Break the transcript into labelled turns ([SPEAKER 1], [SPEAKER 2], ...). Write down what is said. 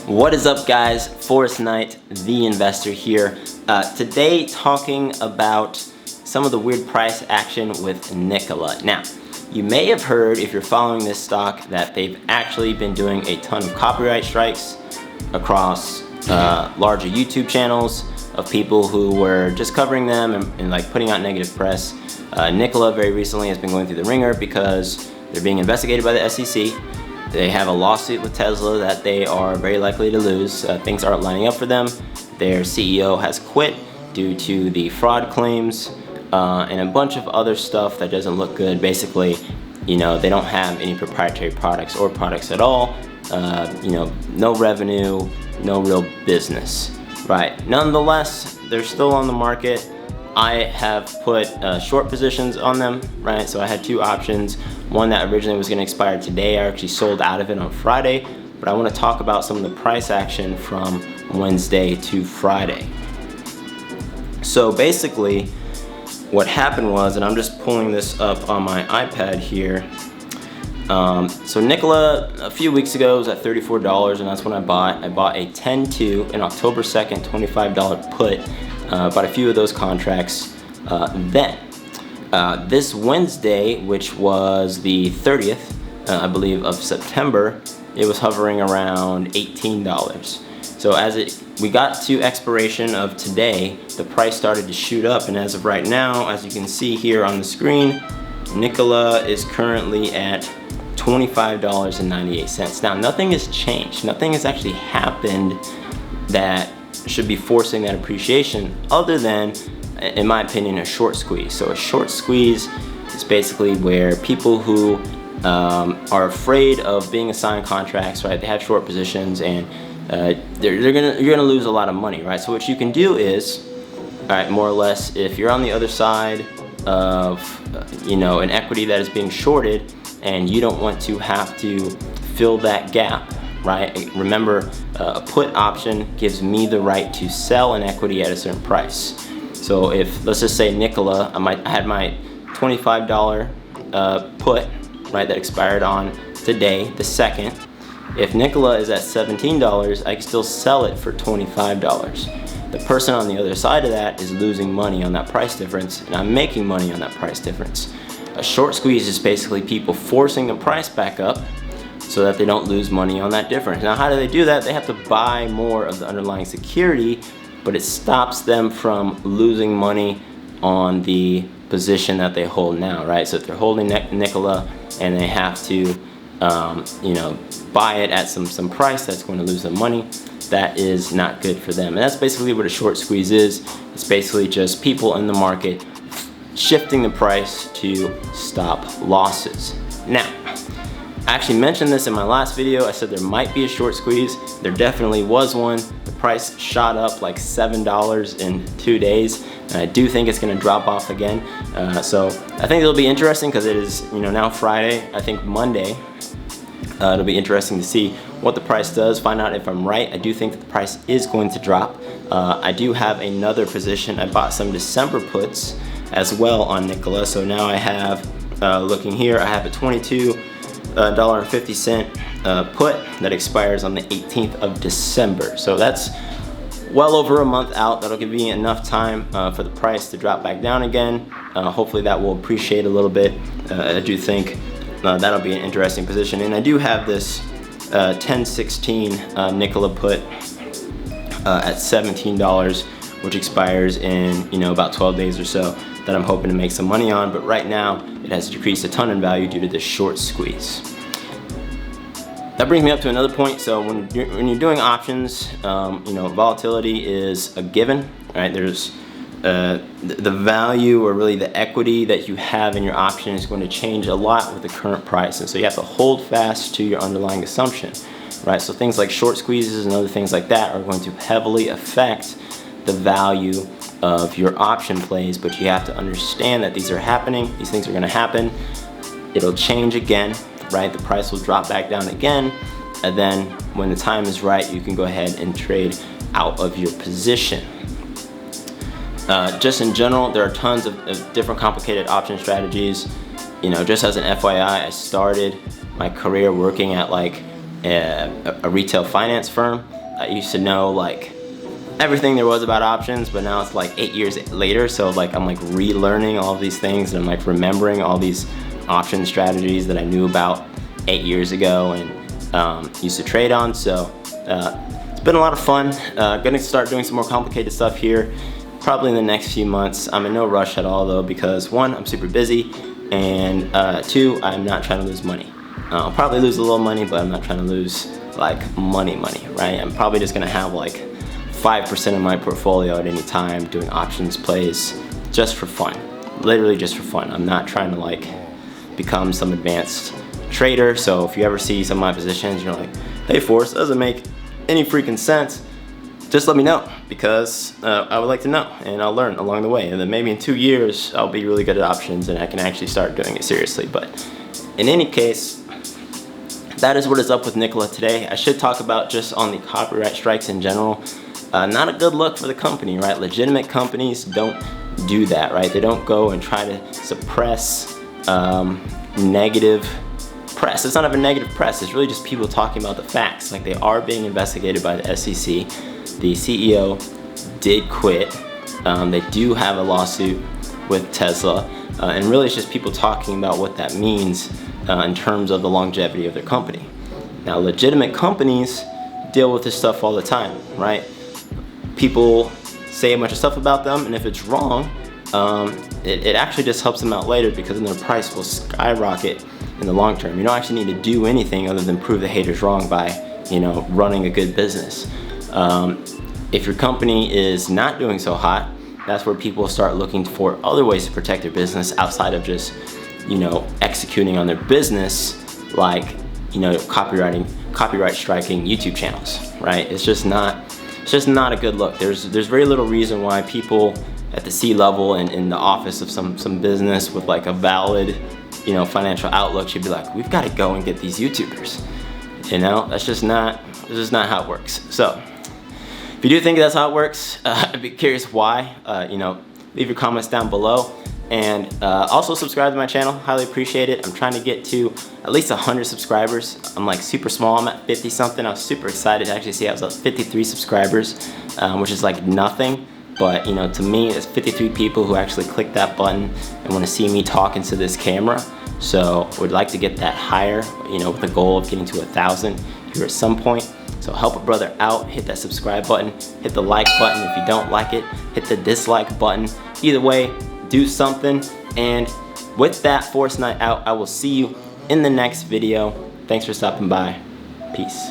[SPEAKER 1] What is up, guys? Forrest Knight, the investor here. Today talking about some of the weird price action with Nikola. Now, you may have heard, if you're following this stock, that they've actually been doing a ton of copyright strikes across larger YouTube channels of people who were just covering them and like putting out negative press. Nikola very recently has been going through the ringer because they're being investigated by the SEC. They have a lawsuit with Tesla that they are very likely to lose. Things aren't lining up for them. Their CEO has quit due to the fraud claims and a bunch of other stuff that doesn't look good. Basically, you know, they don't have any proprietary products or products at all. You know, no revenue, no real business, right? Nonetheless, they're still on the market. I have put short positions on them, right? So I had two options. One that originally was going to expire today. I actually sold out of it on Friday, but I want to talk about some of the price action from Wednesday to Friday. So basically, what happened was, and I'm just pulling this up on my iPad here. So Nikola, a few weeks ago, was at $34, and that's when I bought. I bought a 10-2, an October 2nd, $25 put. Bought a few of those contracts then. This Wednesday, which was the 30th, I believe, of September, it was hovering around $18. So as we got to expiration of today, the price started to shoot up, and as of right now, as you can see here on the screen, Nikola is currently at $25.98. Now, nothing has changed. Nothing has actually happened that should be forcing that appreciation, other than, in my opinion, a short squeeze. So a short squeeze is basically where people who are afraid of being assigned contracts, right? They have short positions, and you're gonna lose a lot of money, right? So what you can do is, all right, more or less, if you're on the other side of you know, an equity that is being shorted, and you don't want to have to fill that gap, right? Remember, a put option gives me the right to sell an equity at a certain price. So if, let's just say Nikola, I had my $25 put, right, that expired on today, the 2nd. If Nikola is at $17, I can still sell it for $25. The person on the other side of that is losing money on that price difference, and I'm making money on that price difference. A short squeeze is basically people forcing the price back up so that they don't lose money on that difference. Now, how do they do that? They have to buy more of the underlying security, but it stops them from losing money on the position that they hold now, right? So if they're holding Nikola and they have to, you know, buy it at some price that's going to lose them money, that is not good for them. And that's basically what a short squeeze is. It's basically just people in the market shifting the price to stop losses. Now, I actually mentioned this in my last video. I said there might be a short squeeze. There definitely was one. The price shot up like $7 in 2 days, and I do think it's going to drop off again. So I think it'll be interesting because it is, you know, now Friday. I think Monday it'll be interesting to see what the price does. Find out if I'm right. I do think that the price is going to drop. I do have another position. I bought some December puts as well on Nikola. So now I have, looking here, I have a $22.50 put that expires on the 18th of December. So that's well over a month out. That'll give me enough time for the price to drop back down again. Hopefully that will appreciate a little bit. I do think that'll be an interesting position. And I do have this 1016 Nikola put at $17, which expires in, you know, about 12 days or so, that I'm hoping to make some money on. But right now it has decreased a ton in value due to this short squeeze. That brings me up to another point. So when you're doing options, you know, volatility is a given, right? There's the value, or really the equity that you have in your option, is going to change a lot with the current price, and so you have to hold fast to your underlying assumption, right? So things like short squeezes and other things like that are going to heavily affect the value of your option plays, but you have to understand that these are happening. These things are going to happen. It'll change again, right? The price will drop back down again, and then when the time is right, you can go ahead and trade out of your position. Just in general, there are tons of different complicated option strategies. You know, just as an FYI, I started my career working at like a retail finance firm. I used to know like everything there was about options, but now it's like 8 years later, so like I'm like relearning all of these things, and I'm like remembering all these option strategies that I knew about 8 years ago and used to trade on. So it's been a lot of fun. Gonna start doing some more complicated stuff here probably in the next few months. I'm in no rush at all though, because one, I'm super busy, and two, I'm not trying to lose money. I'll probably lose a little money, but I'm not trying to lose like money, right? I'm probably just gonna have like 5% of my portfolio at any time doing options plays just for fun, literally just for fun. I'm not trying to like become some advanced trader. So if you ever see some of my positions, you're like, hey Forrest, doesn't make any freaking sense, just let me know, because I would like to know, and I'll learn along the way, and then maybe in 2 years I'll be really good at options and I can actually start doing it seriously. But in any case, that is what is up with Nikola today. I should talk about just on the copyright strikes in general. Not a good look for the company, right? Legitimate companies don't do that, right? They don't go and try to suppress negative press. It's not even negative press, it's really just people talking about the facts. Like, they are being investigated by the SEC. The CEO did quit. They do have a lawsuit with Tesla, and really it's just people talking about what that means in terms of the longevity of their company. Now, legitimate companies deal with this stuff all the time, right? People say a bunch of stuff about them, and if it's wrong, it actually just helps them out later, because then their price will skyrocket in the long term. You don't actually need to do anything other than prove the haters wrong by, you know, running a good business. If your company is not doing so hot, that's where people start looking for other ways to protect their business outside of just, you know, executing on their business, like, you know, copyright striking YouTube channels, right? It's just not a good look. There's very little reason why people at the C-level and in the office of some business with like a valid, you know, financial outlook should be like, we've got to go and get these YouTubers. You know, that's just not how it works. So if you do think that's how it works, I'd be curious why. You know, leave your comments down below, and also subscribe to my channel. Highly appreciate it. I'm trying to get to at least 100 subscribers. I'm like super small. I'm at 50 something. I was super excited to actually see I was at 53 subscribers, which is like nothing. But, you know, to me, it's 53 people who actually click that button and want to see me talk into this camera. So we'd like to get that higher, you know, with the goal of getting to 1,000 here at some point. So help a brother out, hit that subscribe button, hit the like button if you don't like it, hit the dislike button. Either way, do something. And with that, Forrest Night out, I will see you in the next video. Thanks for stopping by. Peace.